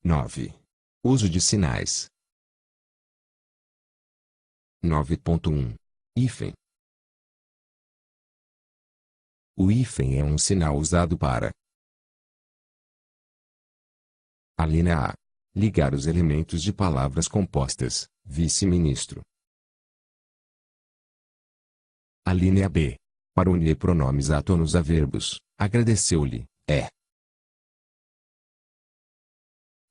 9. Uso de sinais. 9.1. Hífen. O hífen é um sinal usado para: a linha A. Ligar os elementos de palavras compostas, vice-ministro. A linha B. Para unir pronomes átonos a verbos, agradeceu-lhe, é.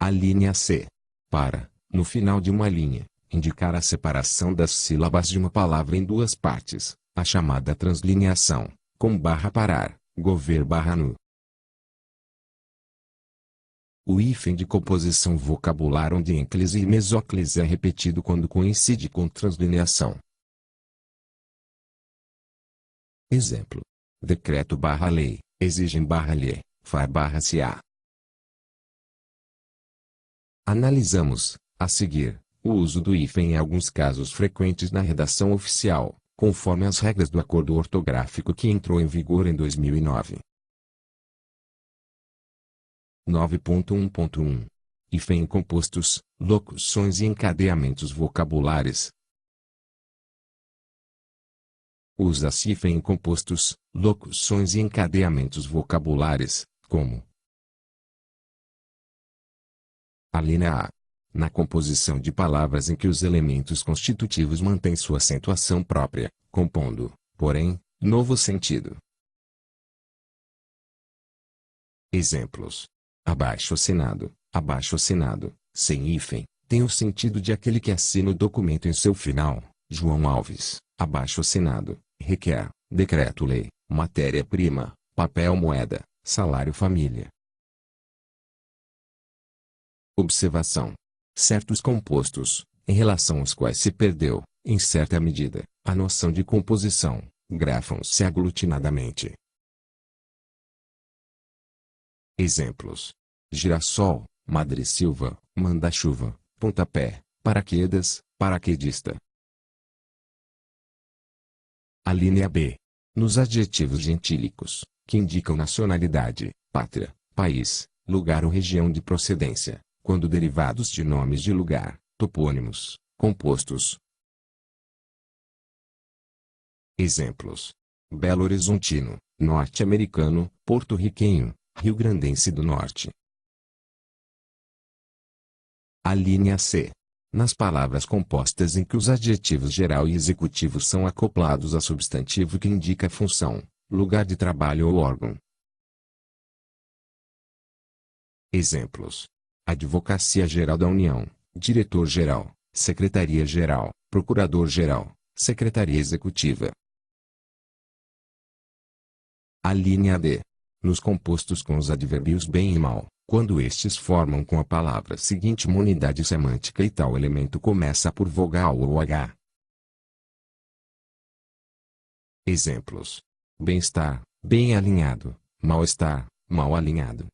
A linha C. Para, no final de uma linha, indicar a separação das sílabas de uma palavra em duas partes, a chamada translineação, com barra parar, gover barra nu. O hífen de composição vocabular onde ênclise e mesóclise é repetido quando coincide com translineação. Exemplo: decreto barra lei, exigem barra lhe, far barra se a. Analisamos, a seguir, o uso do hífen em alguns casos frequentes na redação oficial, conforme as regras do Acordo Ortográfico que entrou em vigor em 2009. 9.1.1. Hífen em compostos, locuções e encadeamentos vocabulares. Usa-se hífen em compostos, locuções e encadeamentos vocabulares, como: a linha A. Na composição de palavras em que os elementos constitutivos mantêm sua acentuação própria, compondo, porém, novo sentido. Exemplos: abaixo-assinado, sem hífen, tem o sentido de aquele que assina o documento em seu final. João Alves, abaixo-assinado, requer, decreto-lei, matéria-prima, papel moeda, salário-família. Observação: certos compostos, em relação aos quais se perdeu, em certa medida, a noção de composição, grafam-se aglutinadamente. Exemplos: girassol, madressilva, manda-chuva, pontapé, paraquedas, paraquedista. A linha B. Nos adjetivos gentílicos, que indicam nacionalidade, pátria, país, lugar ou região de procedência, quando derivados de nomes de lugar, topônimos, compostos. Exemplos: Belo Horizontino, norte-americano, porto-riquenho, rio-grandense do norte. A linha C. Nas palavras compostas em que os adjetivos geral e executivo são acoplados a substantivo que indica função, lugar de trabalho ou órgão. Exemplos: Advocacia Geral da União, Diretor-Geral, Secretaria-Geral, Procurador-Geral, Secretaria Executiva. A linha D. Nos compostos com os advérbios bem e mal, quando estes formam com a palavra seguinte uma unidade semântica e tal elemento começa por vogal ou H. Exemplos: bem-estar, bem alinhado, mal-estar, mal alinhado.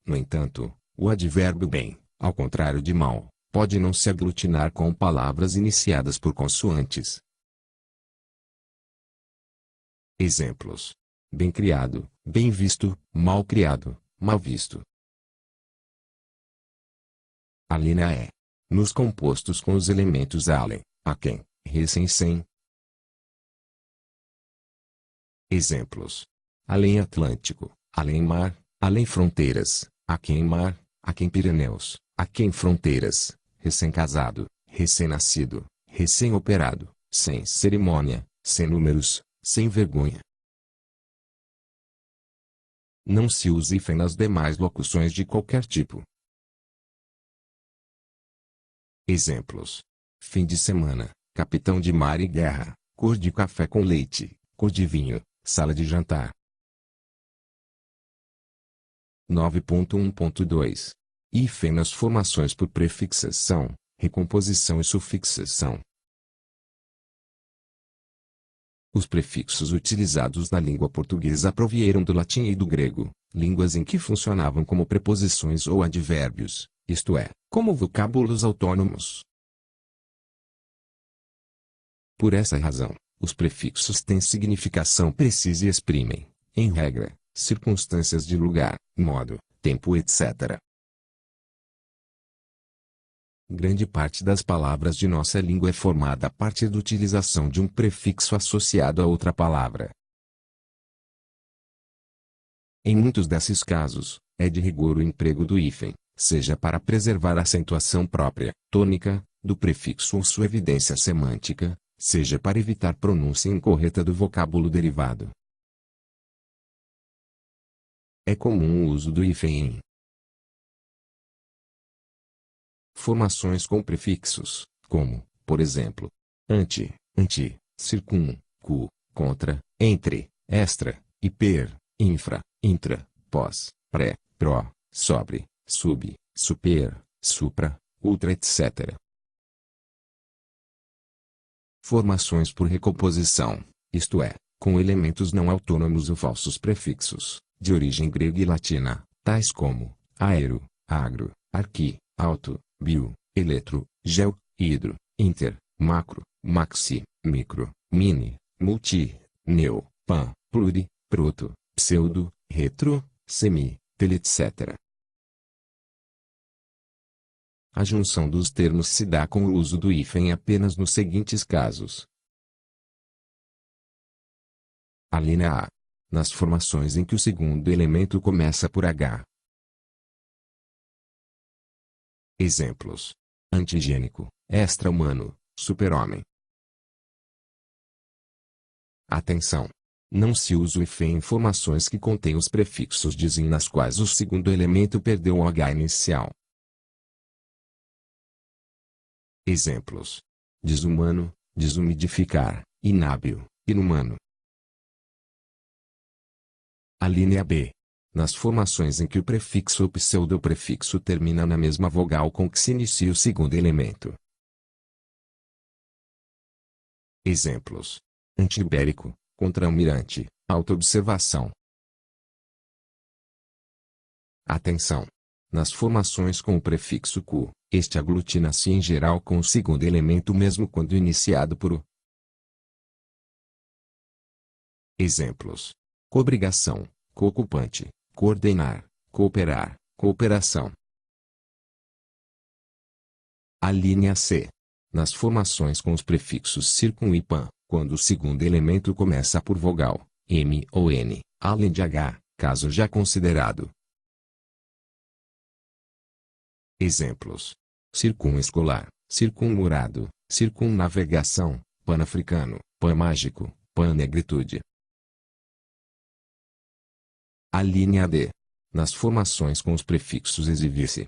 No entanto, o advérbio bem, ao contrário de mal, pode não se aglutinar com palavras iniciadas por consoantes. Exemplos: bem criado, bem visto, mal criado, mal visto. A linha E. Nos compostos com os elementos além, a quem, recém sem. Exemplos: além Atlântico, além mar, além fronteiras, aquém mar, aquém Pirineus, aquém fronteiras, recém-casado, recém-nascido, recém-operado, sem cerimônia, sem números, sem vergonha. Não se usa hífen nas demais locuções de qualquer tipo. Exemplos: fim de semana, capitão de mar e guerra, cor de café com leite, cor de vinho, sala de jantar. 9.1.2. Hífen nas formações por prefixação, recomposição e sufixação. Os prefixos utilizados na língua portuguesa provieram do latim e do grego, línguas em que funcionavam como preposições ou advérbios, isto é, como vocábulos autônomos. Por essa razão, os prefixos têm significação precisa e exprimem, em regra, circunstâncias de lugar, modo, tempo, etc. Grande parte das palavras de nossa língua é formada a partir da utilização de um prefixo associado a outra palavra. Em muitos desses casos, é de rigor o emprego do hífen, seja para preservar a acentuação própria, tônica, do prefixo ou sua evidência semântica, seja para evitar pronúncia incorreta do vocábulo derivado. É comum o uso do hífen em formações com prefixos, como, por exemplo, ante, anti, circum, cu, contra, entre, extra, hiper, infra, intra, pós, pré, pró, sobre, sub, super, supra, ultra, etc. Formações por recomposição, isto é, com elementos não autônomos ou falsos prefixos, de origem grega e latina, tais como aero, agro, arqui, auto, bio, eletro, geo, hidro, inter, macro, maxi, micro, mini, multi, neo, pan, pluri, proto, pseudo, retro, semi, tele, etc. A junção dos termos se dá com o uso do hífen apenas nos seguintes casos. A linha A. Nas formações em que o segundo elemento começa por H. Exemplos: antigênico, extra-humano, super-homem. Atenção! Não se usa o hífen em formações que contêm os prefixos dizem nas quais o segundo elemento perdeu o H inicial. Exemplos: desumano, desumidificar, inábil, inumano. A linha B. Nas formações em que o prefixo ou pseudoprefixo termina na mesma vogal com que se inicia o segundo elemento. Exemplos: anti-ibérico, contra-almirante, auto-observação. Atenção! Nas formações com o prefixo cu, este aglutina-se em geral com o segundo elemento mesmo quando iniciado por o. Exemplos: cobrigação, coocupante, coordenar, cooperar, cooperação. A linha C. Nas formações com os prefixos circum e pan, quando o segundo elemento começa por vogal, M ou N, além de H, caso já considerado. Exemplos: circunescolar, circunmurado, circunnavegação, pan-africano, pan-mágico, pan-negritude. A linha D. Nas formações com os prefixos exibir-se.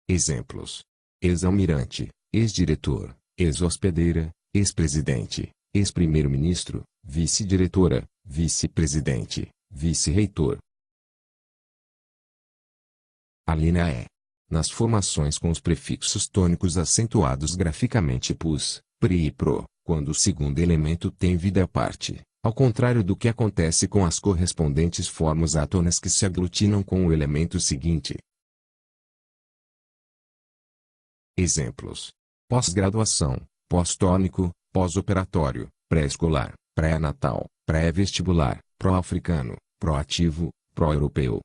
Exemplos: ex-almirante, ex-diretor, ex-hospedeira, ex-presidente, ex-primeiro-ministro, vice-diretora, vice-presidente, vice-reitor. A linha E. Nas formações com os prefixos tônicos acentuados graficamente pus, pri e pro, quando o segundo elemento tem vida à parte, ao contrário do que acontece com as correspondentes formas átonas que se aglutinam com o elemento seguinte. Exemplos: pós-graduação, pós-tônico, pós-operatório, pré-escolar, pré-natal, pré-vestibular, pró-africano, pró-ativo, pró-europeu.